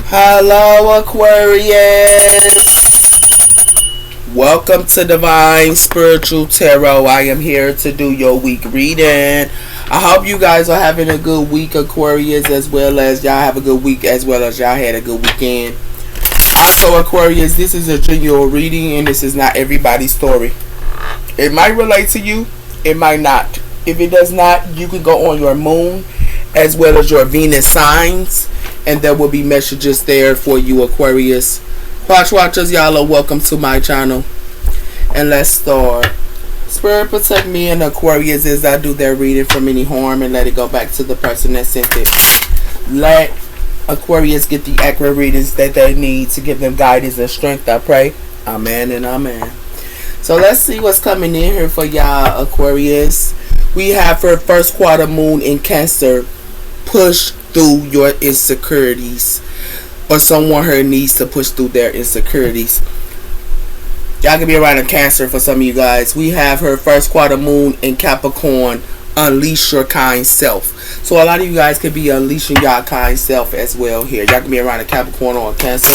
Hello, Aquarius. Welcome to Divine Spiritual Tarot. I am here to do your week reading. I hope you guys are having a good week, Aquarius, as well as y'all have a good week, as well as y'all had a good weekend. Also, Aquarius, this is a general reading, and this is not everybody's story. It might relate to you, it might not. If it does not, you can go on your moon as well as your Venus signs, and there will be messages there for you, Aquarius. Watchers, y'all are welcome to my channel. And let's start. Spirit, protect me and Aquarius as I do their reading from any harm, and let it go back to the person that sent it. Let Aquarius get the accurate readings that they need to give them guidance and strength, I pray. Amen and amen. So let's see what's coming in here for y'all, Aquarius. We have for first quarter moon in Cancer. Push through your insecurities, or someone here needs to push through their insecurities. Y'all can be around in Cancer for some of you guys. We have her first quarter moon in Capricorn. Unleash your kind self. So a lot of you guys could be unleashing your kind self as well here. Y'all can be around in Capricorn or Cancer.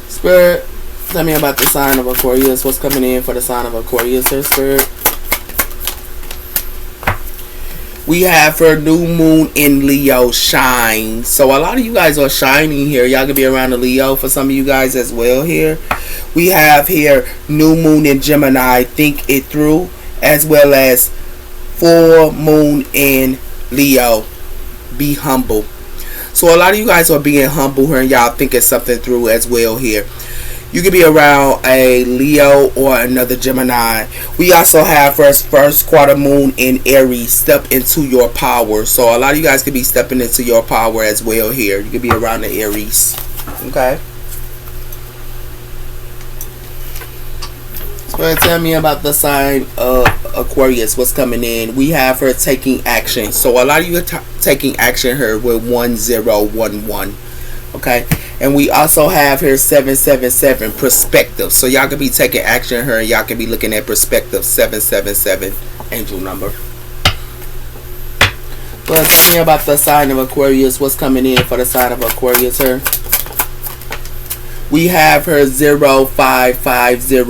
Spirit, tell me about the sign of Aquarius. What's coming in for the sign of Aquarius here, Spirit? We have her new moon in Leo, shine. So a lot of you guys are shining here. Y'all can be around the Leo for some of you guys as well here. We have here new moon in Gemini, think it through, as well as full moon in Leo, be humble. So a lot of you guys are being humble here, and y'all thinking something through as well here. You could be around a Leo or another Gemini. We also have first quarter moon in Aries. Step into your power. So a lot of you guys could be stepping into your power as well here. You could be around the Aries. Okay. So tell me about the sign of Aquarius. What's coming in? We have her taking action. So a lot of you are taking action here with 1011. Okay, and we also have here 777 perspective. So y'all can be taking action here, and y'all can be looking at perspective. 777 angel number. Well, tell me about the sign of Aquarius. What's coming in for the sign of Aquarius here? We have her 0550,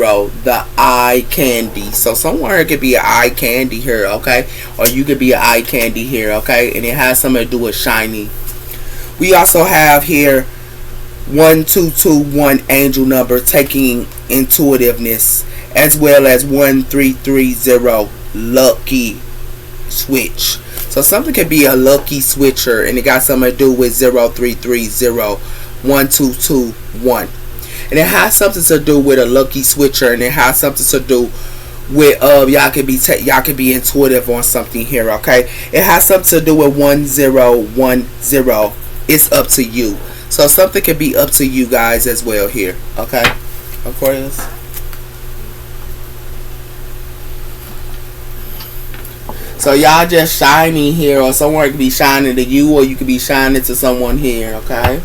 the eye candy. So somewhere it could be an eye candy here, okay, or you could be an eye candy here, okay, and it has something to do with shiny. We also have here 1221 angel number, taking intuitiveness, as well as 1330 lucky switch. So something could be a lucky switcher, and it got something to do with 0330 1221, and it has something to do with a lucky switcher, and it has something to do with y'all could be intuitive on something here, okay. It has something to do with 1010. It's up to you. So something can be up to you guys as well here. Okay, Aquarius. So y'all just shining here, or someone could be shining to you, or you could be shining to someone here. Okay.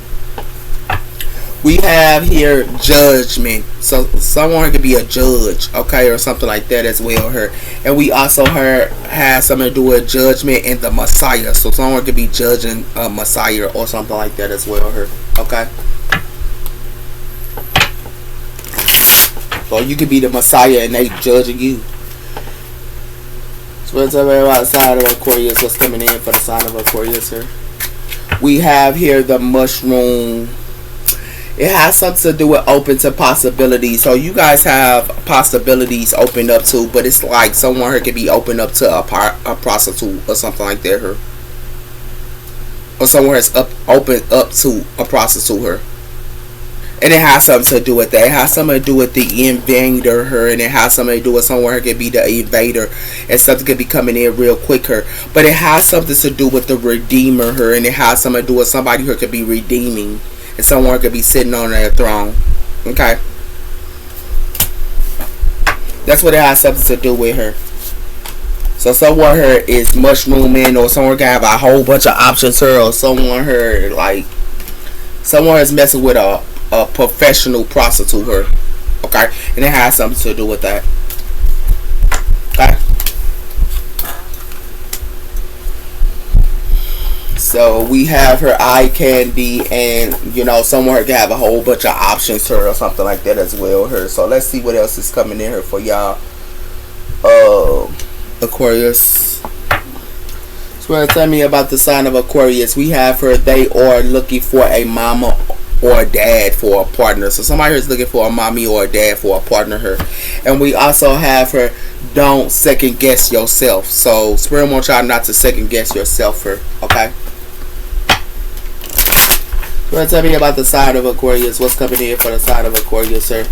We have here judgment. So someone could be a judge, okay, or something like that as well here. And we also has something to do with judgment and the Messiah. So someone could be judging a Messiah or something like that as well here. Okay. So you could be the Messiah and they judging you. So let's talk about the sign of Aquarius. What's coming in for the sign of Aquarius here? We have here the mushroom. It has something to do with open to possibilities. So you guys have possibilities opened up to, but it's like someone here could be open up to a prostitute or something like that here. Or someone is open up to a prostitute here. And it has something to do with that. It has something to do with the invader here, and it has something to do with someone here could be the invader, and something could be coming in real quick here. But it has something to do with the redeemer here, and it has something to do with somebody who could be redeeming. And someone could be sitting on their throne. Okay. That's what it has something to do with her. So someone here is mushrooming, or someone can have a whole bunch of options here, or someone here like someone is messing with a professional prostitute here. Okay. And it has something to do with that. Okay. So we have her eye candy, and you know, someone can have a whole bunch of options her or something like that as well her. So let's see what else is coming in here for y'all. Aquarius. So tell me about the sign of Aquarius. We have her, they are looking for a mama or a dad for a partner. So somebody is looking for a mommy or a dad for a partner her. And we also have her, don't second guess yourself. So Spirit wants y'all not to second guess yourself her. Okay. So tell me about the sign of Aquarius. What's coming in for the sign of Aquarius sir?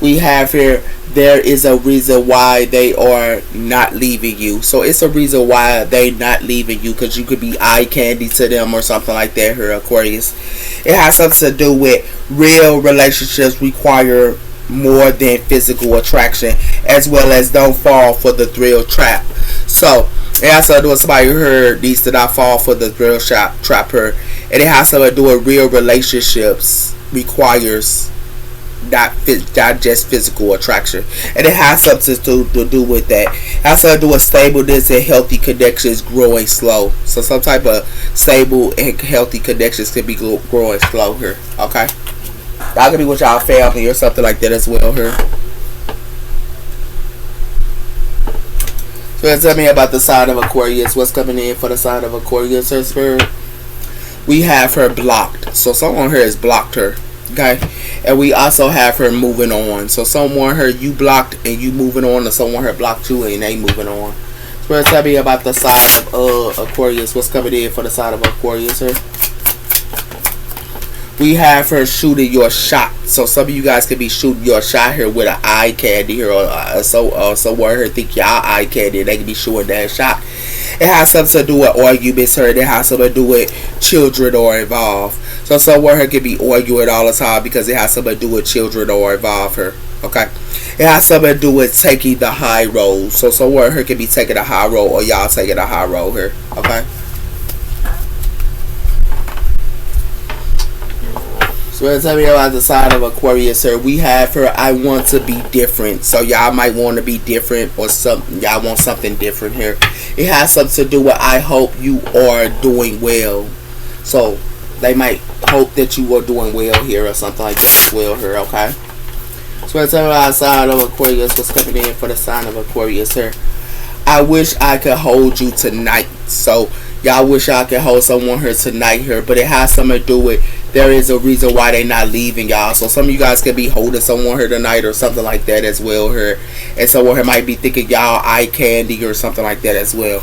We have here, there is a reason why they are not leaving you. So it's a reason why they not leaving you, because you could be eye candy to them or something like that here, Aquarius. It has something to do with real relationships require more than physical attraction, as well as don't fall for the thrill trap. So it has to do with somebody who needs to not fall for the thrill trap her. And it has to do with real relationships requires not just physical attraction, and it has something to do with that. It has to do with stableness and healthy connections growing slow. So some type of stable and healthy connections can be growing slow here. Okay, that could be with y'all family or something like that as well here. So tell me about the sign of Aquarius. What's coming in for the sign of Aquarius, her spirit? We have her blocked. So someone here has blocked her. Okay, and we also have her moving on. So someone her you blocked and you moving on, or someone her blocked you and they moving on. So tell me about the sign of Aquarius. What's coming in for the sign of Aquarius here? We have her shooting your shot. So some of you guys could be shooting your shot here with an eye candy here, or someone her think y'all eye candy and they could be shooting that shot. It has something to do with arguments here. It has something to do with children or involved. So someone here could be arguing all the time because it has something to do with children or involved her. Okay. It has something to do with taking the high road. So someone here could be taking a high road, or y'all taking a high road here. Okay. So tell me about the sign of Aquarius here. We have her, I want to be different. So y'all might want to be different, or something. Y'all want something different here. It has something to do with I hope you are doing well. So they might hope that you are doing well here or something like that as well here. Okay. So tell me about the sign of Aquarius. What's coming in for the sign of Aquarius here? I wish I could hold you tonight. So y'all wish I could hold someone here tonight here, but it has something to do with there is a reason why they not leaving y'all. So some of you guys could be holding someone here tonight or something like that as well here, and someone here might be thinking y'all eye candy or something like that as well.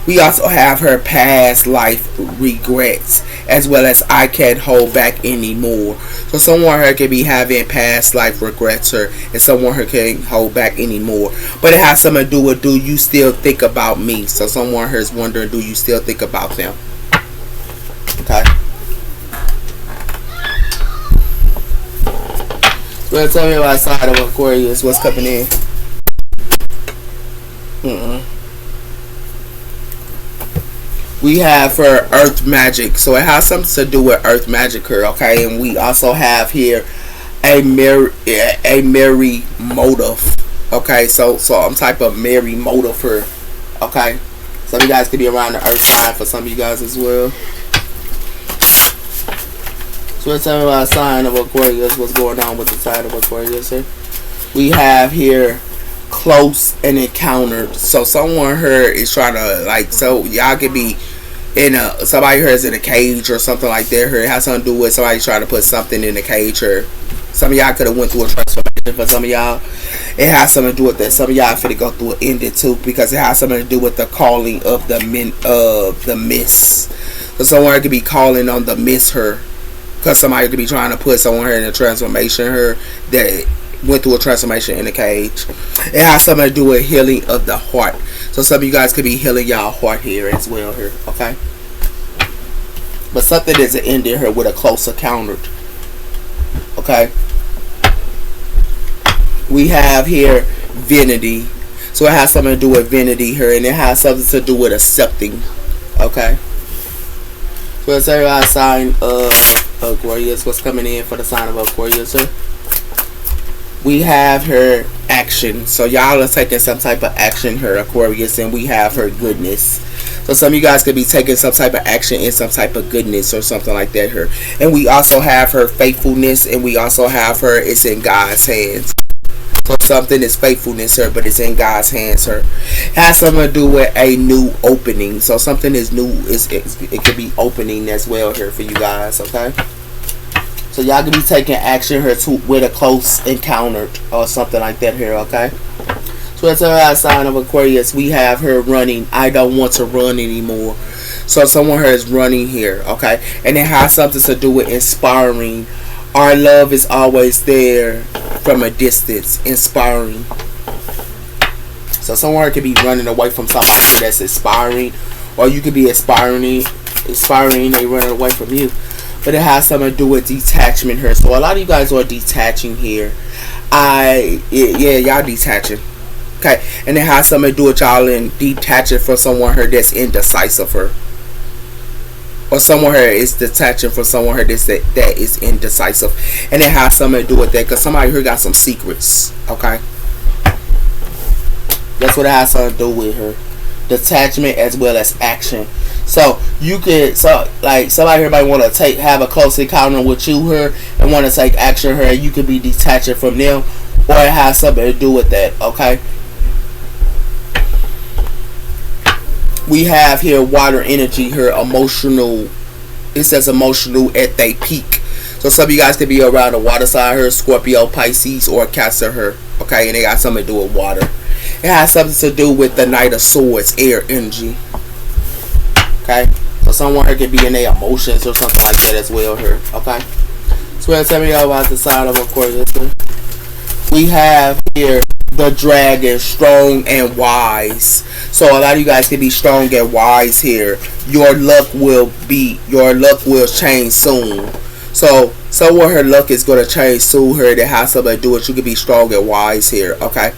We also have her past life regrets, as well as I can't hold back anymore. So someone here could be having past life regrets her, and someone here can't hold back anymore. But it has something to do with, do you still think about me? So someone here is wondering, do you still think about them? Okay. Well, tell me about the side of Aquarius. What's coming in? We have her earth magic. So it has something to do with earth magic here, okay? And we also have here a merry motive. Okay, so some type of merry motive here. Okay. Some of you guys could be around the earth sign for some of you guys as well. So let's tell me about the sign of Aquarius. What's going on with the sign of Aquarius here? We have here close and encountered. So someone here is trying to, like, so y'all could be in a, somebody here is in a cage or something like that here. It has something to do with somebody trying to put something in the cage here. Some of y'all could have went through a transformation. For some of y'all, it has something to do with that. Some of y'all finna go through an ending too, because it has something to do with the calling of the miss. So someone could be calling on the miss her, because somebody could be trying to put someone here in a transformation here that went through a transformation in the cage. It has something to do with healing of the heart. So some of you guys could be healing y'all heart here as well here, okay? But something is ending here with a close encounter, okay? We have here vanity. So it has something to do with vanity here, and it has something to do with accepting, okay? So let's say our sign of Aquarius. What's coming in for the sign of Aquarius here? We have her action. So y'all are taking some type of action here, Aquarius, and we have her goodness. So some of you guys could be taking some type of action in some type of goodness or something like that here. And we also have her faithfulness, and we also have her it's in God's hands. So something is faithfulness her, but it's in God's hands her. It has something to do with a new opening. So something is new. It could be opening as well here for you guys. Okay. So y'all could be taking action here with a close encounter or something like that here. Okay. So that's our sign of Aquarius. We have her running. I don't want to run anymore. So someone here is running here. Okay. And it has something to do with inspiring. Our love is always there from a distance, inspiring. So someone could be running away from somebody that's inspiring, or you could be inspiring, they running away from you. But it has something to do with detachment here. So a lot of you guys are detaching here. Y'all detaching. Okay, and it has something to do with y'all in detaching from someone here that's indecisive her. Or someone here is detaching from someone here that is indecisive. And it has something to do with that, because somebody here got some secrets. Okay. That's what it has something to do with her. Detachment as well as action. So you could like somebody here might want to have a close encounter with you here and want to take action here, and you could be detaching from them, or it has something to do with that. Okay. We have here water energy here, emotional. It says emotional at their peak. So some of you guys could be around the water side here, Scorpio, Pisces, or Cancer here. Okay, and they got something to do with water. It has something to do with the Knight of Swords, air energy. Okay, so someone here could be in their emotions or something like that as well here. Okay, so we're tell me about the side of Aquarius here. We have here the dragon, strong and wise. So a lot of you guys can be strong and wise here. Your luck will change soon. So somewhere her luck is going to change soon here. That has something to do with you can be strong and wise here. Okay,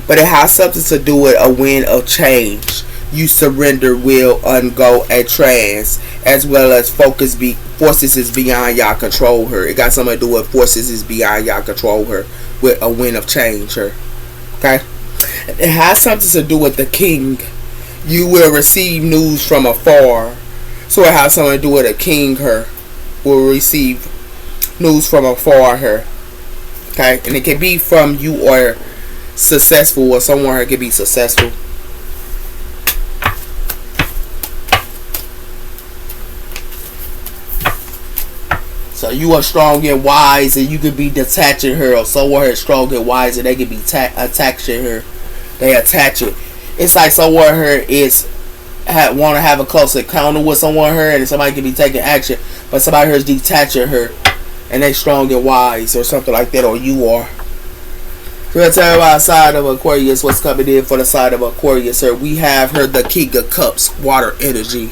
but it has something to do with a wind of change. You surrender, will, go a trance, as well as forces is beyond y'all control her. It got something to do with forces is beyond y'all control her, with a wind of change her. Okay, it has something to do with the king. You will receive news from afar. So it has something to do with a king her will receive news from afar her. Okay, and it can be from you or successful, or someone who can be successful. So you are strong and wise, and you could be detaching her, or someone is strong and wise, and they can be attaching her. They attach it. It's like someone here want to have a close encounter with someone here, and somebody can be taking action, but somebody here is detaching her, and they strong and wise, or something like that, or you are. So let's tell you about the side of Aquarius. What's coming in for the side of Aquarius here? We have her the King of Cups, water energy,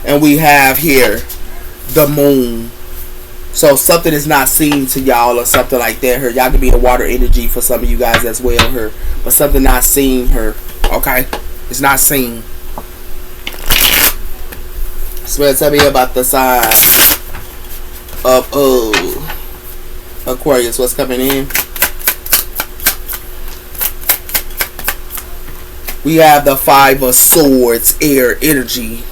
and we have here the moon. So something is not seen to y'all or something like that here. Y'all can be in water energy for some of you guys as well here, but something not seen here. Okay, it's not seen. So tell me about the side of Aquarius. What's coming in? We have the Five of Swords, air energy.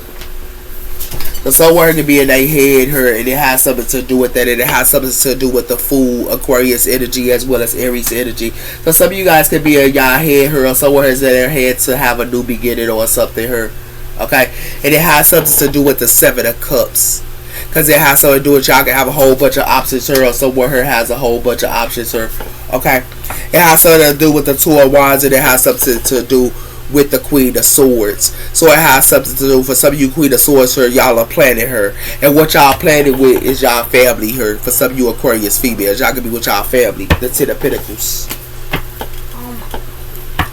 So somewhere can be in their head here, and it has something to do with that, and it has something to do with the Fool, Aquarius energy, as well as Aries energy. So some of you guys could be in y'all head here, or somewhere is in their head to have a new beginning or something here. Okay, and it has something to do with the Seven of Cups, because it has something to do with y'all can have a whole bunch of options here, or somewhere here has a whole bunch of options here. Okay, it has something to do with the Two of Wands, and it has something to do with the Queen of Swords. So it has something to do for some of you Queen of Swords here. Y'all are planning her, and what y'all planning with is y'all family here. For some of you Aquarius females, y'all can be with y'all family. The Ten of Pentacles.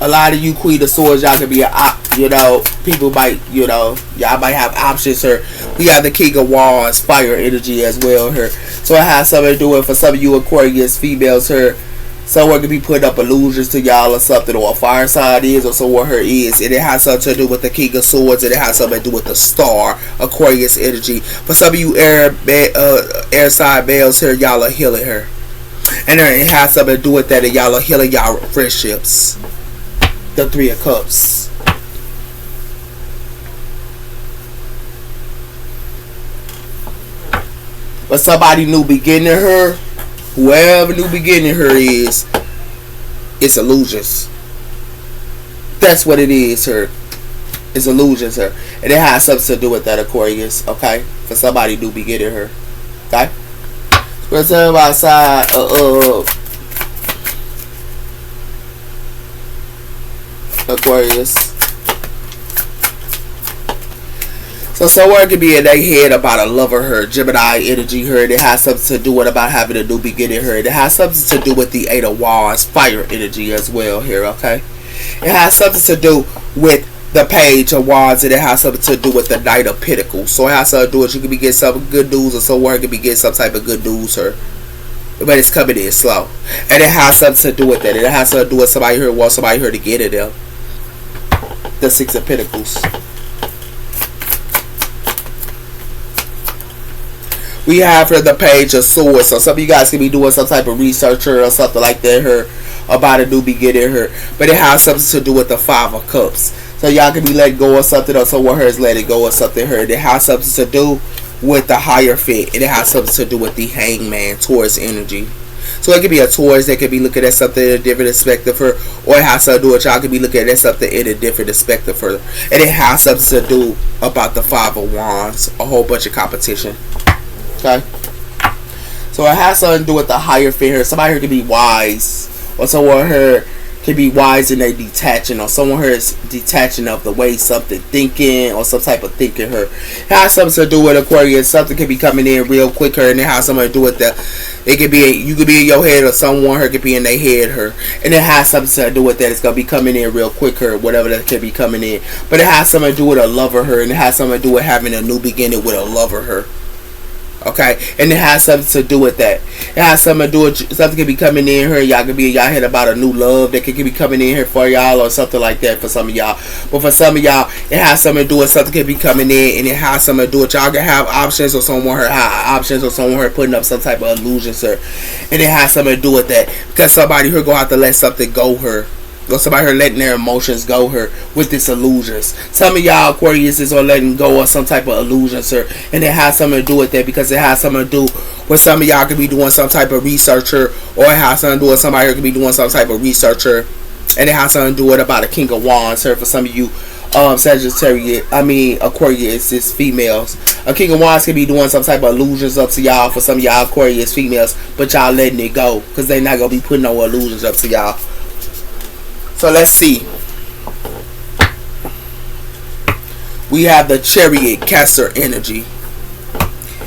A lot of you Queen of Swords, y'all can be people might, y'all might have options here. We have the King of Wands, fire energy as well here. So it has something to do with for some of you Aquarius females here. Someone could be putting up illusions to y'all or something, or a fire sign is, or someone her is, and it has something to do with the King of Swords, and it has something to do with the Star, Aquarius energy. For some of you air sign males here, y'all are healing her, and it has something to do with that, and y'all are healing y'all friendships. The Three of Cups. But somebody new beginning her, whoever new beginning her is, it's illusions. That's what it is, her. It's illusions, her. And it has something to do with that, Aquarius, okay? For somebody new beginning her. Okay? Let's talk about side Aquarius. So somewhere it could be in their head about a lover her, Gemini energy her. It has something to do with about having a new beginning her. It has something to do with the Eight of Wands, fire energy as well here, okay? It has something to do with the Page of Wands, and it has something to do with the Knight of Pentacles. So it has something to do with you could be getting some good news, or somewhere it could be getting some type of good news her. But it's coming in slow. And it has something to do with that. It has something to do with somebody here wants somebody here to get at them. The Six of Pentacles. We have her the Page of Swords. So some of you guys can be doing some type of research or something like that her about a new beginning her. But it has something to do with the Five of Cups. So y'all can be letting go of something, or someone her is letting go of something her. It has something to do with the Hierophant. And it has something to do with the Hangman, Taurus energy. So it could be a Taurus that could be looking at something in a different aspect of her, or it has something to do with y'all could be looking at something in a different aspect of her. And it has something to do about the Five of Wands, a whole bunch of competition. Okay? So it has something to do with the Hierophant here. Somebody here could be wise, or someone here can be wise and they detaching, or someone here is detaching of the way something thinking, or some type of thinking her. It has something to do with Aquarius. Something can be coming in real quick her, and it has something to do with the, it could be, you could be in your head, or someone her could be in their head her, and it has something to do with that. It's gonna be coming in real quick her, whatever that could be coming in. But it has something to do with a lover her, and it has something to do with having a new beginning with a lover her. Okay, and it has something to do with that. It has something to do with something could be coming in here. Y'all could be in y'all head about a new love that could be coming in here for y'all, or something like that for some of y'all. But for some of y'all, it has something to do with something could be coming in, and it has something to do with y'all can have options, or someone her have options, or someone her putting up some type of illusions her, and it has something to do with that because somebody here gonna have to let something go her. Or somebody here letting their emotions go her with this illusions. Some of y'all Aquarius is on letting go of some type of illusions her, and it has something to do with that because it has something to do with some of y'all could be doing some type of researcher, or it has something to do with somebody here could be doing some type of researcher, and it has something to do with about a King of Wands here for some of you Sagittarius, Aquarius is females. A King of Wands can be doing some type of illusions up to y'all for some of y'all Aquarius females, but y'all letting it go because they not gonna be putting no illusions up to y'all. So let's see. We have the Chariot, Cancer energy.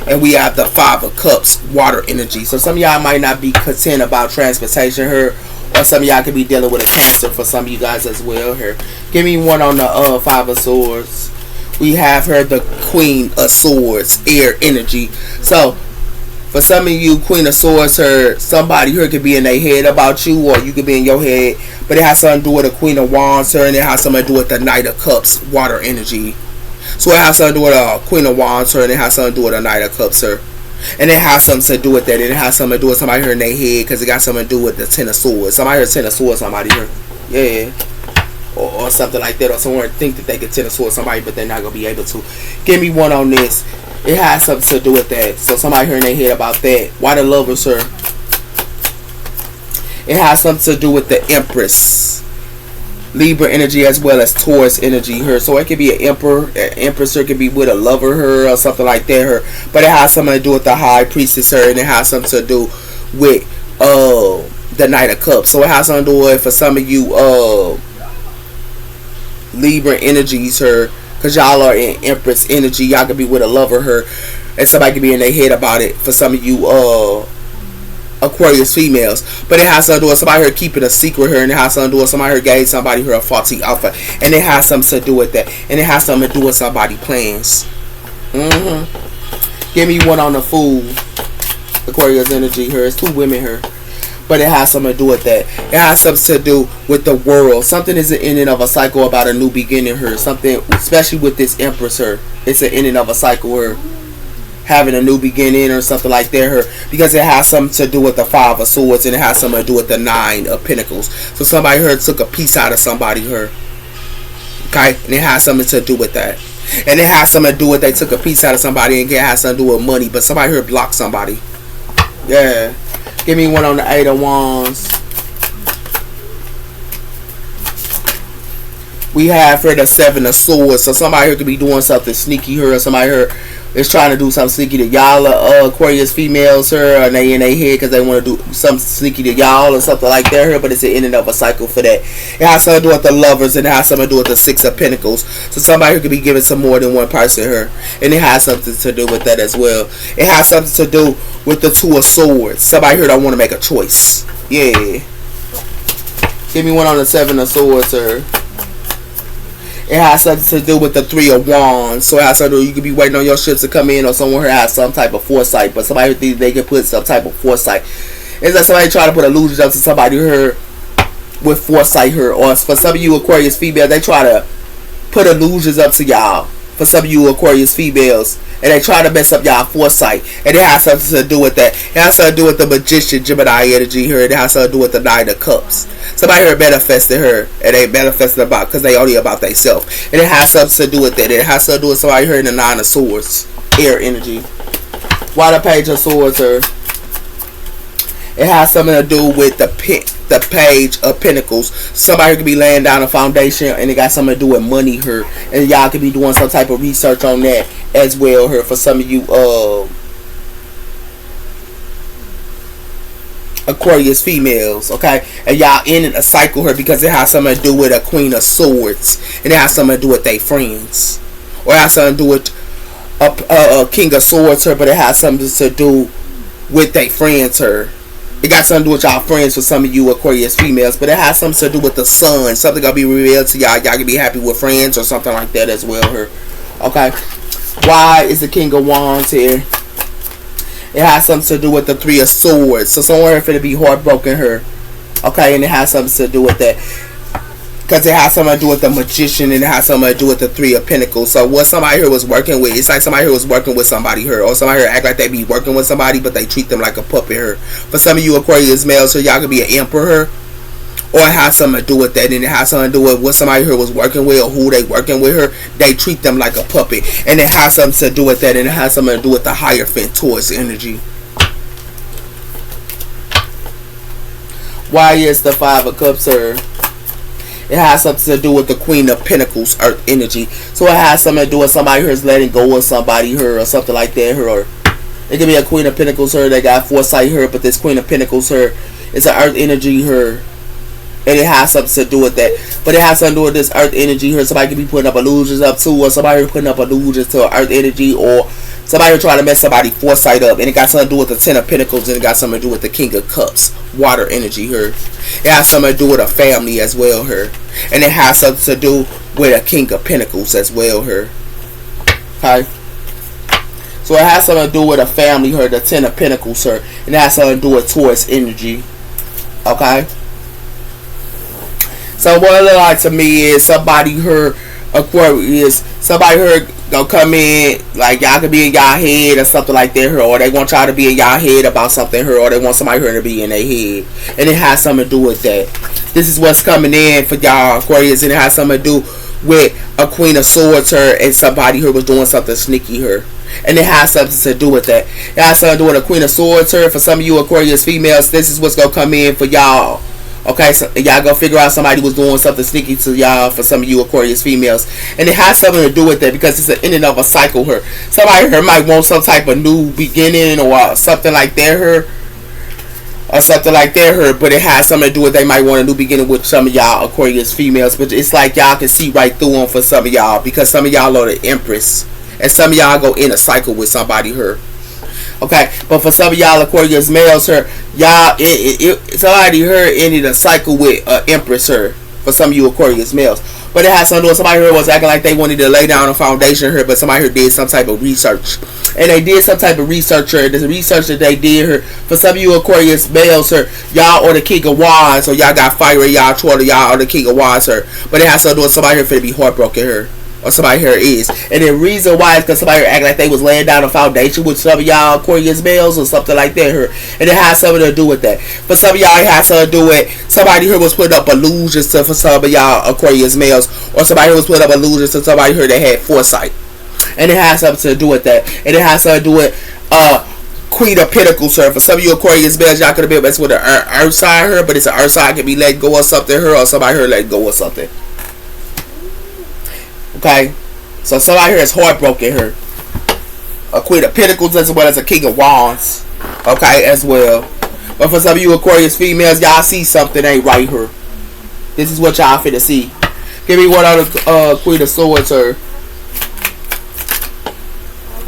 And we have the Five of Cups, water energy. So some of y'all might not be content about transportation here. Or some of y'all could be dealing with a Cancer for some of you guys as well here. Give me one on the Five of Swords. We have her the Queen of Swords, air energy. So for some of you, Queen of Swords, her somebody here could be in their head about you, or you could be in your head. But it has something to do with the Queen of Wands, her, and it has something to do with the Knight of Cups, water energy. So it has something to do with the Queen of Wands, her, and it has something to do with the Knight of Cups, her. And it has something to do with that, and it has something to do with somebody here in their head, because it got something to do with the Ten of Swords. Somebody here Ten of Swords, somebody here. Yeah. Or something like that, or someone think that they can Ten of Swords somebody, but they're not going to be able to. Give me one on this. It has something to do with that. So somebody here in their head about that. Why the Lovers, sir? It has something to do with the Empress. Libra energy as well as Taurus energy here. So it could be an emperor, an empress, or it could be with a lover her or something like that her. But it has something to do with the High Priestess her, and it has something to do with the Knight of Cups. So it has something to do with, for some of you Libra energies her, because y'all are in Empress energy. Y'all could be with a lover her, and somebody could be in their head about it. For some of you Aquarius females, but it has something to do with somebody here keeping a secret here, and it has something to do with somebody here gave somebody here a faulty offer, and it has something to do with that, and it has something to do with somebody plans. Give me one on the Fool, Aquarius energy here. It's two women here, but it has something to do with that. It has something to do with the world. Something is an ending of a cycle about a new beginning here. Something, especially with this Empress here, it's an ending of a cycle here, having a new beginning or something like that her, because it has something to do with the Five of Swords, and it has something to do with the Nine of Pentacles. So somebody here took a piece out of somebody here, okay, and it has something to do with that. And it has something to do with they took a piece out of somebody, and it has something to do with money. But somebody here blocked somebody. Yeah. Give me one on the 8 of Wands. We have here the 7 of Swords. So somebody here could be doing something sneaky here, or somebody here is trying to do something sneaky to y'all, Aquarius females here, and they in their head because they want to do something sneaky to y'all or something like that here, but it's the ending of a cycle for that. It has something to do with the Lovers, and it has something to do with the 6 of Pentacles. So somebody who could be giving to more than one person here, and it has something to do with that as well. It has something to do with the 2 of Swords. Somebody here don't want to make a choice. Yeah. Give me one on the 7 of Swords here. It has something to do with the 3 of Wands. So it has something to do, you could be waiting on your ship to come in, or someone who has some type of foresight. But somebody who thinks they can put some type of foresight. It's like somebody trying to put illusions up to somebody here with foresight here. Or for some of you Aquarius females, they try to put illusions up to y'all. For some of you Aquarius females, and they try to mess up y'all foresight, and it has something to do with that. It has something to do with the Magician, Gemini energy here. It has something to do with the 9 of Cups. Somebody here manifested her, and they manifested about because they only about themselves, and it has something to do with that. It has something to do with somebody here in the 9 of Swords, air energy. Why the Page of Swords here? It has something to do with the Page of Pentacles. Somebody could be laying down a foundation, and it got something to do with money here, and y'all could be doing some type of research on that as well here. For some of you Aquarius females, okay, and y'all ending a cycle here because it has something to do with a Queen of Swords, and it has something to do with their friends, or it has something to do with a King of Swords here, but it has something to do with their friends here. It got something to do with y'all friends for some of you Aquarius females, but it has something to do with the sun. Something gonna be revealed to y'all. Y'all can be happy with friends or something like that as well here. Okay. Why is the King of Wands here? It has something to do with the 3 of Swords. So somewhere if it'll be heartbroken here. Okay, and it has something to do with that. Because it has something to do with the Magician, and it has something to do with the 3 of Pentacles. So what somebody here was working with, it's like somebody here was working with somebody here, or somebody here act like they be working with somebody, but they treat them like a puppet here. For some of you Aquarius males, so y'all could be an emperor, or it has something to do with that, and it has something to do with what somebody here was working with, or who they working with her. They treat them like a puppet, and it has something to do with that, and it has something to do with the Hierophant Taurus energy. Why is the 5 of Cups here? It has something to do with the Queen of Pentacles, Earth energy. So it has something to do with somebody who's letting go of somebody here, or something like that here. Or it could be a Queen of Pentacles here that got foresight here, but this Queen of Pentacles here is an Earth energy here, and it has something to do with that. But it has something to do with this Earth energy here. Somebody could be putting up illusions up too, or somebody putting up illusions to Earth energy, or somebody trying to mess somebody foresight up, and it got something to do with the 10 of Pentacles, and it got something to do with the King of Cups, water energy here. It has something to do with a family as well here, and it has something to do with a King of Pentacles as well here. Okay, so it has something to do with a family here, the 10 of Pentacles here, and it has something to do with Taurus energy. Okay, so what it look like to me is somebody here, Aquarius, somebody here gonna come in, like y'all could be in y'all head or something like that here, or they want y'all to be in y'all head about something here, or they want somebody here to be in their head, and it has something to do with that. This is what's coming in for y'all Aquarius, and it has something to do with a Queen of Swords here, and somebody here was doing something sneaky here, and it has something to do with that. It has something to do with a Queen of Swords here. For some of you Aquarius females, this is what's gonna come in for y'all. Okay, so y'all gonna figure out somebody was doing something sneaky to y'all, for some of you Aquarius females, and it has something to do with that because it's the ending of a cycle here. Somebody here might want some type of new beginning, or something like that here, or something like that here, but it has something to do with they might want a new beginning with some of y'all Aquarius females. But it's like y'all can see right through them for some of y'all, because some of y'all are the Empress, and some of y'all go in a cycle with somebody here. Okay, but for some of y'all Aquarius males here, y'all somebody here ended a cycle with Empress here. For some of you Aquarius males, but it has something to do with somebody here was acting like they wanted to lay down a foundation here, but somebody here did some type of research, and they did some type of research here. The research that they did here, for some of you Aquarius males here, y'all are the King of Wands, so y'all got fire, y'all Troll, y'all are the King of Wands here. But it has something to do with somebody here for to be heartbroken here. or somebody here is. And the reason why is because somebody here act like they was laying down a foundation with some of y'all Aquarius males or something like that here. And it has something to do with that. For some of y'all, it has something to do with somebody here was putting up illusions for some of y'all Aquarius males, or somebody here was putting up illusions to somebody here that had foresight. And it has something to do with that. And it has something to do with Queen of Pentacles her. For some of you Aquarius males, y'all could have been messing with an earth sign her, but it's an earth sign can be letting go of something her, or somebody here letting go of something. Okay? So somebody here is heartbroken her. A Queen of Pentacles as well as a King of Wands. Okay, as well. But for some of you Aquarius females, y'all see something ain't right here. This is what y'all finna see. Give me one on the Queen of Swords her.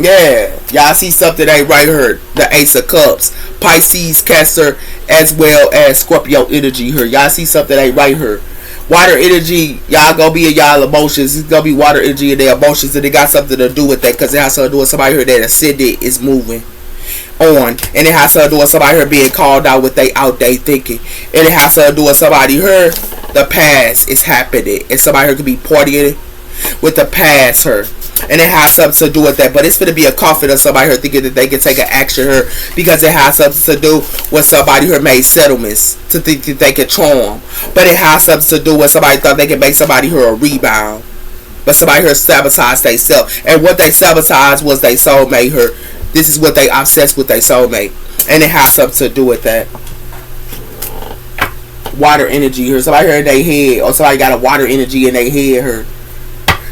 Yeah, y'all see something ain't right here. The Ace of Cups, Pisces, Cancer, as well as Scorpio energy here. Y'all see something ain't right here. Water energy, y'all gonna be in y'all emotions. It's gonna be water energy in their emotions, and it got something to do with that, because it has something to do with somebody here that ascended is moving on, and it has something to do with somebody here being called out with they out there thinking, and it has something to do with somebody here. The past is happening, and somebody here could be partying with the past here. And it has something to do with that. But it's going to be a coffin of somebody here thinking that they can take an action here, because it has something to do with somebody here made settlements to think that they can charm. But it has something to do with somebody thought they could make somebody here a rebound. But somebody here sabotaged themselves. And what they sabotaged was their soulmate here. This is what they obsessed with, their soulmate. And it has something to do with that. Water energy here. Somebody here in their head, or somebody got a water energy in their head here.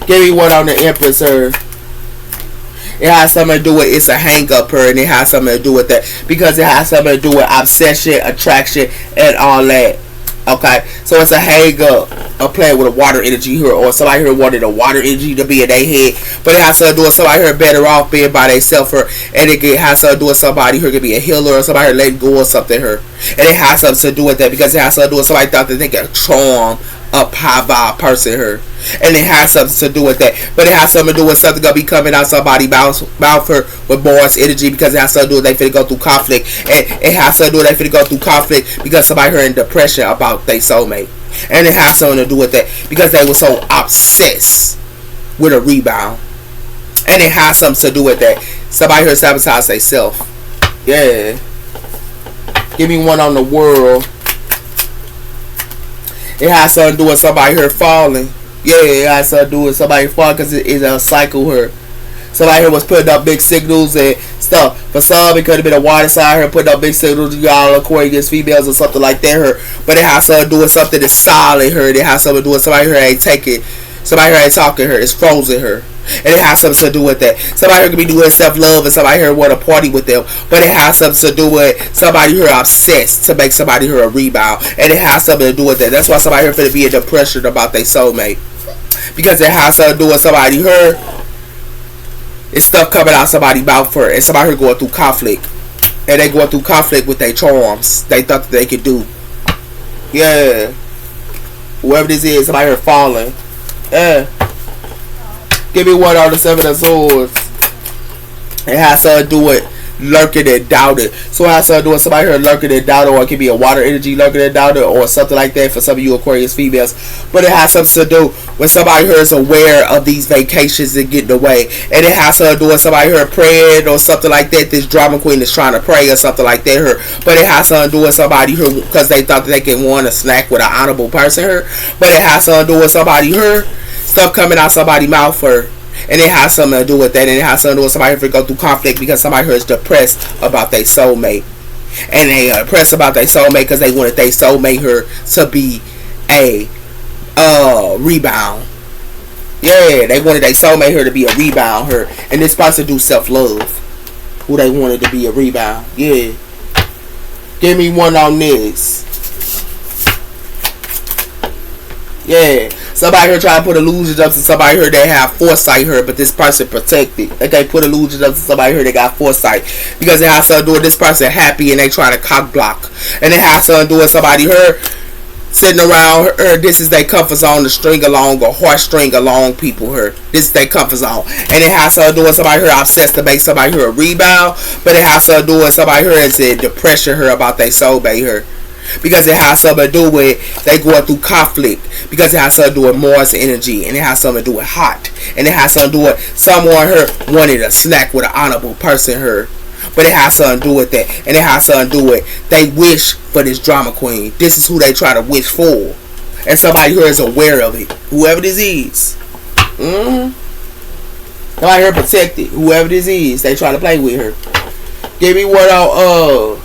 Give me one on the Empress her. It has something to do with it's a hang up her, and it has something to do with that, because it has something to do with obsession, attraction, and all that. Okay, so it's a hang up, a playing with a water energy here, or somebody here wanted a water energy to be in their head, but it has to do with somebody here better off being by themselves her, and it has to do with somebody here could be a healer, or somebody here letting go of something her, and it has something to do with that, because it has to do with somebody thought that they could charm up high vibe person here, and it has something to do with that. But it has something to do with something gonna be coming out somebody's mouth her with Mars energy, because it has something to do with they finna go through conflict, and it has something to do with they finna go through conflict because somebody here in depression about their soulmate, and it has something to do with that because they were so obsessed with a rebound, and it has something to do with that. Somebody here sabotaged themselves. Yeah. Give me one on the World. It has something to do with somebody here falling. Yeah, it has something to do with somebody falling, because it is a cycle here. Somebody here was putting up big signals and stuff. For some, it could have been a water sign here putting up big signals to y'all Aquarius females or something like that here. But it has something to do with something that's solid here. It has something to do with somebody here ain't taking. Somebody here ain't talking here. It's frozen here. And it has something to do with that. Somebody here could be doing self-love, and somebody here want to party with them. But it has something to do with somebody here obsessed to make somebody here a rebound. And it has something to do with that. That's why somebody here finna be in depression about their soulmate. Because it has something to do with somebody here. It's stuff coming out somebody's mouth for, and somebody here going through conflict. And they going through conflict with their charms they thought that they could do. Yeah. Whoever this is, somebody here falling. Yeah. Give me one on the Seven of Swords. It has something to do with lurking and doubting. So it has something to do with somebody here lurking and doubting, or it could be a water energy lurking and doubting, or something like that for some of you Aquarius females. But it has something to do with somebody here is aware of these vacations and getting away. And it has something to do with somebody here praying or something like that. This drama queen is trying to pray or something like that here. But it has something to do with somebody here because they thought that they can want a snack with an honorable person here. But it has something to do with somebody here. Stuff coming out somebody's mouth for, and it has something to do with that, and it has something to do with somebody here go through conflict because somebody here is depressed about their soulmate, and they are depressed about their soulmate because they wanted their soulmate here to be a rebound. Yeah, they wanted their soulmate here to be a rebound here, and this person do self-love. Who they wanted to be a rebound. Yeah. Give me one on this. Yeah. Somebody here trying to put illusions up to somebody here that have foresight here, but this person protected. They can't put illusions up to somebody here that got foresight, because it has something to do with this person happy and they trying to cock block. And it has something to do with somebody here sitting around her. This is their comfort zone to string along or heartstring along people here. This is their comfort zone. And it has something to do with somebody here obsessed to make somebody here a rebound, but it has something to do with somebody here that's in depression here about their soulmate here. because it has something to do with they going through conflict, because it has something to do with Mars energy, and it has something to do with hot, and it has something to do with someone her wanted a snack with an honorable person her. But it has something to do with that, and it has something to do with they wish for this drama queen. This is who they try to wish for, and somebody here is aware of it. Whoever this is, somebody here protected. Whoever this is, they try to play with her. Give me one on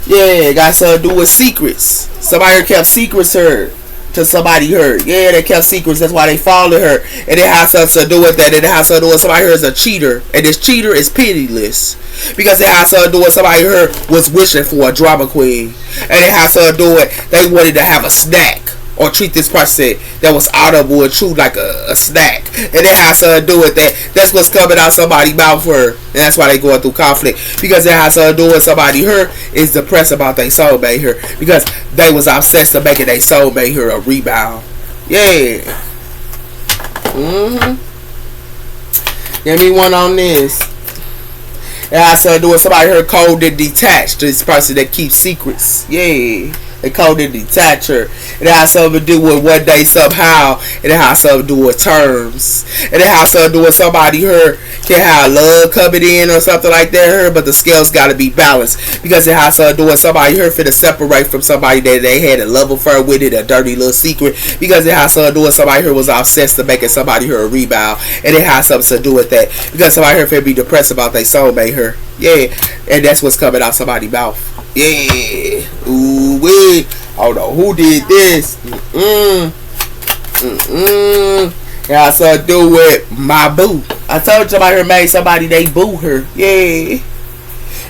yeah, got something to do with secrets. Somebody here kept secrets her to somebody her. Yeah, they kept secrets. That's why they followed her. And it has something to do with that. And it has something to do with somebody here is a cheater. And this cheater is pitiless. Because it has something to do with somebody here was wishing for a drama queen. And it has something to do with they wanted to have a snack. Or treat this person that was audible and true like a snack. And it has something to do with that. That's what's coming out somebody's mouth for her. And that's why they going through conflict. Because it has something to do with somebody her is depressed about their soulmate her. Because they was obsessed with making their soulmate her a rebound. Yeah. Give me one on this. It has something to do with somebody her cold and detached. This person that keeps secrets. Yeah. They cold and detach her. It has something to do with one day somehow. And it has something to do with terms. And it has something to do with somebody her can have love coming in or something like that her, but the scales got to be balanced. Because it has something to do with somebody her finna separate from somebody that they had a love affair with it, a dirty little secret. Because it has something to do with somebody her was obsessed to making somebody her a rebound. And it has something to do with that. Because somebody her finna be depressed about their soulmate her. Yeah. And that's what's coming out somebody's mouth. Yeah. Ooh wee. I don't know who did this. It has something to do with my boo. I told you somebody here made somebody they boo her. Yeah.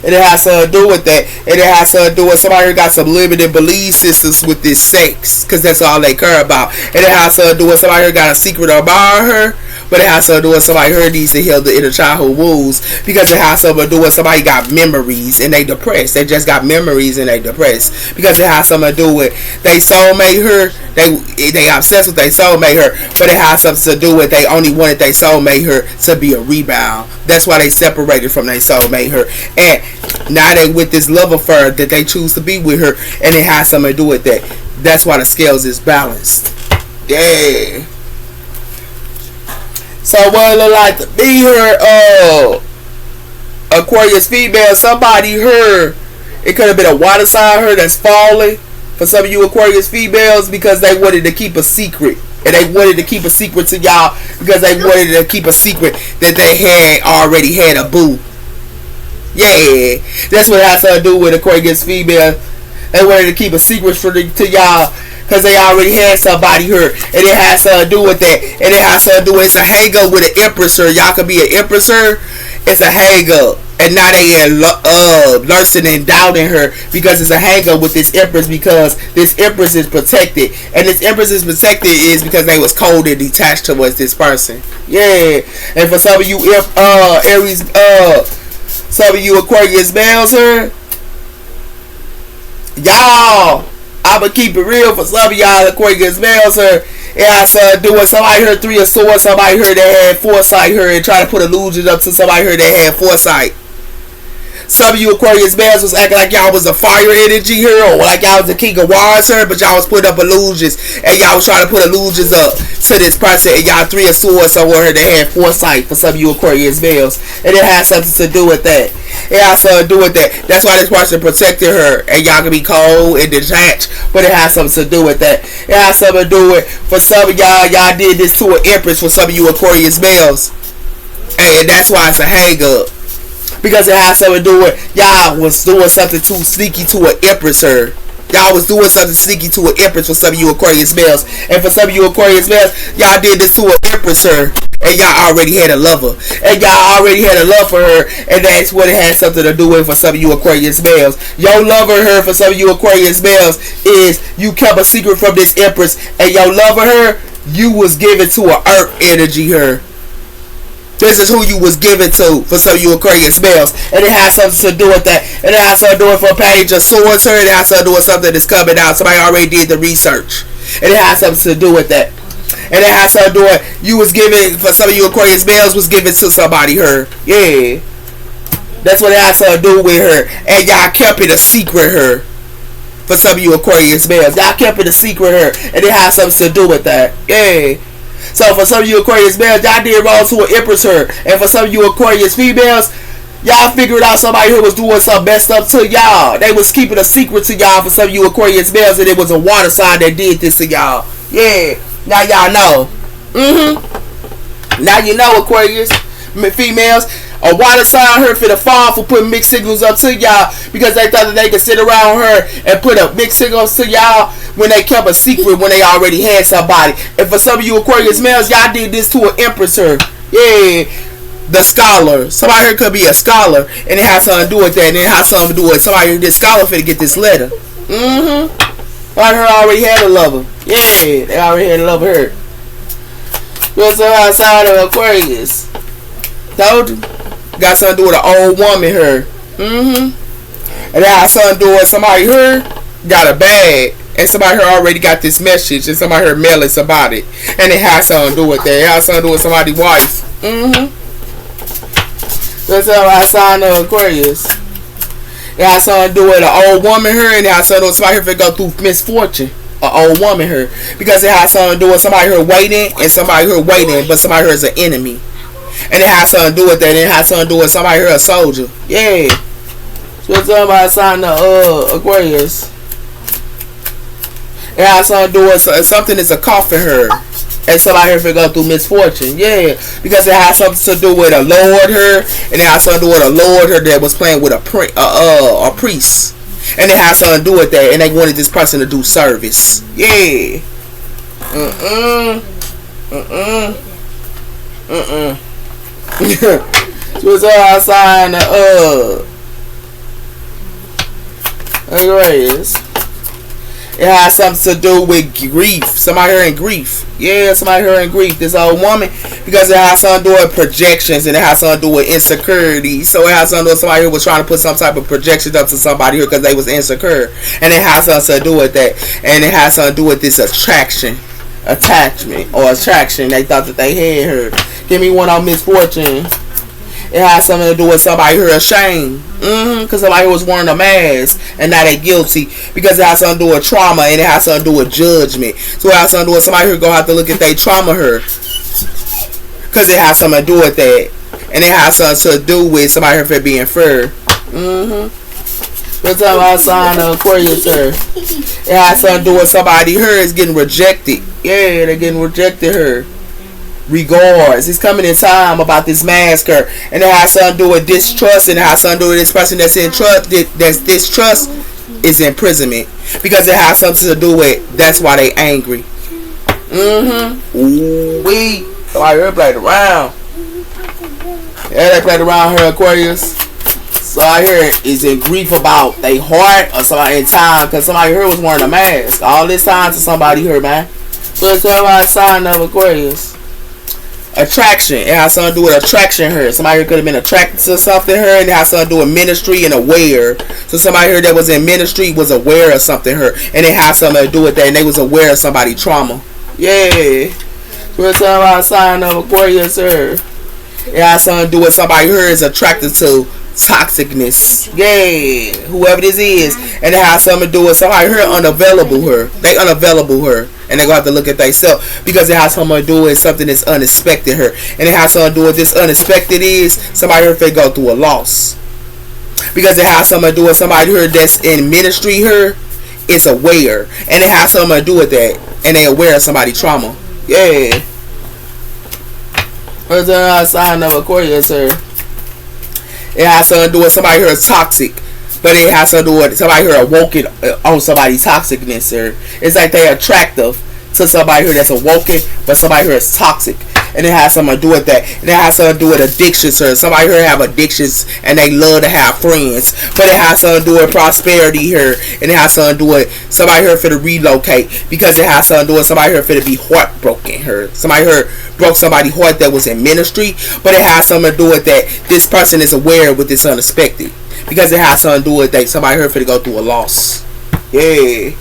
And it has something to do with that. And it has something to do with somebody who got some limited belief systems with this sex. Because that's all they care about. And it has something to do with somebody who got a secret about her. But it has something to do with somebody who needs to heal the inner childhood wounds. Because it has something to do with somebody got memories and they depressed. They just got memories and they depressed. Because it has something to do with they soulmate her. They obsessed with their soulmate her. But it has something to do with they only wanted their soulmate her to be a rebound. That's why they separated from their soulmate her. And now they with this love affair that they choose to be with her. And it has something to do with that. That's why the scales is balanced. Yeah. So what it look like to be her Aquarius female, somebody her, it could have been a water sign her that's falling for some of you Aquarius females because they wanted to keep a secret. And they wanted to keep a secret to y'all because they wanted to keep a secret that they had already had a boo. Yeah, that's what it has to do with Aquarius female. They wanted to keep a secret to y'all because they already had somebody here. And it has to do with that. And it has to do with it's a hang up with an empress. Y'all could be an empress. It's a hang up. And now they are nursing and doubting her because it's a hang up with this empress because this empress is protected. And this empress is protected is because they was cold and detached towards this person. Yeah. And for some of you Aries, some of you Aquarius males here, y'all, I'ma keep it real for some of y'all Aquarius males here. It has to do with somebody here 3 of swords, somebody here that had foresight here and try to put illusions up to somebody here that had foresight. Some of you Aquarius males was acting like y'all was a fire energy here or like y'all was the king of wands here, but y'all was putting up illusions and y'all was trying to put illusions up to this person and y'all 3 of swords somewhere that had foresight for some of you Aquarius males. And it has something to do with that. It has something to do with that. That's why this person protected her and y'all can be cold and detached, but it has something to do with that. It has something to do with, for some of y'all did this to an empress for some of you Aquarius males. And that's why it's a hang up. Because it has something to do with y'all was doing something too sneaky to an empress her. Y'all was doing something sneaky to an empress for some of you Aquarius males. And for some of you Aquarius males, y'all did this to an empress her. And y'all already had a lover. And y'all already had a love for her. And that's what it has something to do with for some of you Aquarius males. Your lover her for some of you Aquarius males is you kept a secret from this empress. And your lover her, you was given to an earth energy her. This is who you was given to for some of you Aquarius males. And it has something to do with that. And it has something to do with for a page of swords her. And it has something to do with something that's coming out. Somebody already did the research. And it has something to do with that. And it has something to do with you was given for some of you Aquarius males was given to somebody her. Yeah. That's what it has to do with her. And y'all kept it a secret her. For some of you Aquarius males, y'all kept it a secret here, and it has something to do with that. Yeah. So for some of you Aquarius males, y'all did wrong to an Empress here, and for some of you Aquarius females, y'all figured out somebody who was doing something messed up to y'all. They was keeping a secret to y'all. For some of you Aquarius males, and it was a water sign that did this to y'all. Yeah. Now y'all know. Now you know, Aquarius females. A water sign her for the fall for putting mixed signals up to y'all because they thought that they could sit around her and put up mixed signals to y'all when they kept a secret when they already had somebody. And for some of you Aquarius males, y'all did this to an Empress her. Yeah. The scholar. Somebody here could be a scholar and it has something to do with that. And it has something to do with somebody here, this scholar finna get this letter. Somebody her already had a lover. Yeah, they already had a lover her. What's outside of Aquarius? Told you. Got something to do with an old woman here. And it has something to do with somebody here got a bag. And somebody here already got this message. And somebody here mailing somebody. And it has something to do with that. It has something to do with somebody's wife. That's how I signed of Aquarius. It has something to do with an old woman here. And it has something to do with somebody here that go through misfortune. An old woman here. Because it has something to do with somebody here waiting. And somebody here waiting. But somebody here is an enemy. And it has something to do with that. And it has something to do with somebody here a soldier. Yeah. So somebody signed the Aquarius. It has something to do with something that's a coffin here. And somebody here go through misfortune. Yeah. Because it has something to do with a lord here. And it has something to do with a lord here that was playing with a priest. And it has something to do with that. And they wanted this person to do service. Yeah. So it's outside the Aquarius. It has something to do with grief. Somebody here in grief. Yeah, somebody here in grief. This old woman. Because it has something to do with projections. And it has something to do with insecurity. So it has something to do with somebody who was trying to put some type of projections up to somebody here because they was insecure. And it has something to do with that. And it has something to do with this attachment. Or attraction. They thought that they had her. Give me one on misfortune. It has something to do with somebody here ashamed. Because somebody was wearing a mask and now they guilty. Because it has something to do with trauma and it has something to do with judgment. So it has something to do with somebody here gonna have to look at their trauma here. Because it has something to do with that. And it has something to do with somebody here for being fair. What's up outside of Aquarius here? It has something to do with somebody here is getting rejected. Yeah, they're getting rejected here. Regards. It's coming in time about this massacre. And it has something to do with distrust. And it has something to do with this person that's in trust. That's distrust is imprisonment. Because it has something to do with that's why they angry. Ooh-wee. Somebody here played around. Yeah, they played around here, Aquarius. So I hear is in grief about they heart or somebody in time. Because somebody here was wearing a mask. All this time to somebody here, man. So it's everybody sign of Aquarius. Attraction. It has something to do with attraction here. Somebody here could have been attracted to something here. And it has something to do with ministry and aware. So somebody here that was in ministry was aware of something here. And it has something to do with that. And they was aware of somebody's trauma. Yeah. So it's everybody sign of Aquarius here. It has something to do with somebody here is attracted to toxicness. Yeah. Whoever this is. And it has something to do with somebody here unavailable her. They unavailable her. And they're going to have to look at themselves. Because it has something to do with something that's unexpected here. And it has something to do with this unexpected is somebody here if they go through a loss. Because it has something to do with somebody here that's in ministry here. It's aware. And it has something to do with that. And they aware of somebody's trauma. Yeah. Where's the sign of Aquarius here? It has something to do with somebody here is toxic. But it has something to do with somebody here awoken on somebody's toxicness here. It's like they're attractive to somebody here that's awoken, but somebody here is toxic. And it has something to do with that. And it has something to do with addictions here. Somebody here have addictions and they love to have friends. But it has something to do with prosperity here. And it has something to do with somebody here for to relocate. Because it has something to do with somebody here for to be heartbroken here. Somebody here broke somebody's heart that was in ministry. But it has something to do with that this person is aware with this unexpected. Because it has something to do with that somebody here for to go through a loss. Yeah.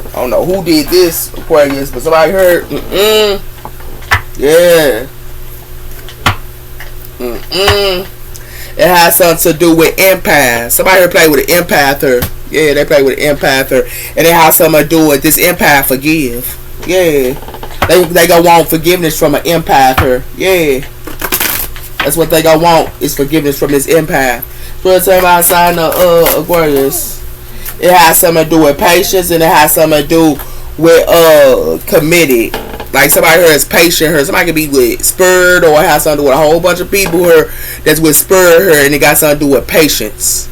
I don't know who did this, Aquarius, but somebody heard. Yeah. It has something to do with empath. Somebody here played with an empath here. Yeah, they play with an empath her, and then how someone do it. This empath forgive. Yeah, they gonna want forgiveness from an empath her. Yeah, that's what they gonna want is forgiveness from this empath. So it's about sign of Aquarius. It has something to do with patience, and it has something to do with committed. Like somebody here is patient her. Somebody could be with spurred, or it has something to do with a whole bunch of people here that's with spurred her, and it got something to do with patience.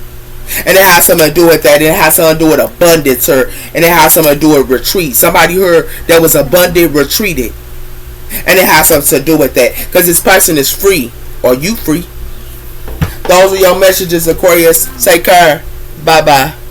And it has something to do with that. And it has something to do with abundance her. And it has something to do with retreat. Somebody here that was abundant retreated. And it has something to do with that. Because this person is free. Are you free? Those are your messages, Aquarius. Take care. Bye-bye.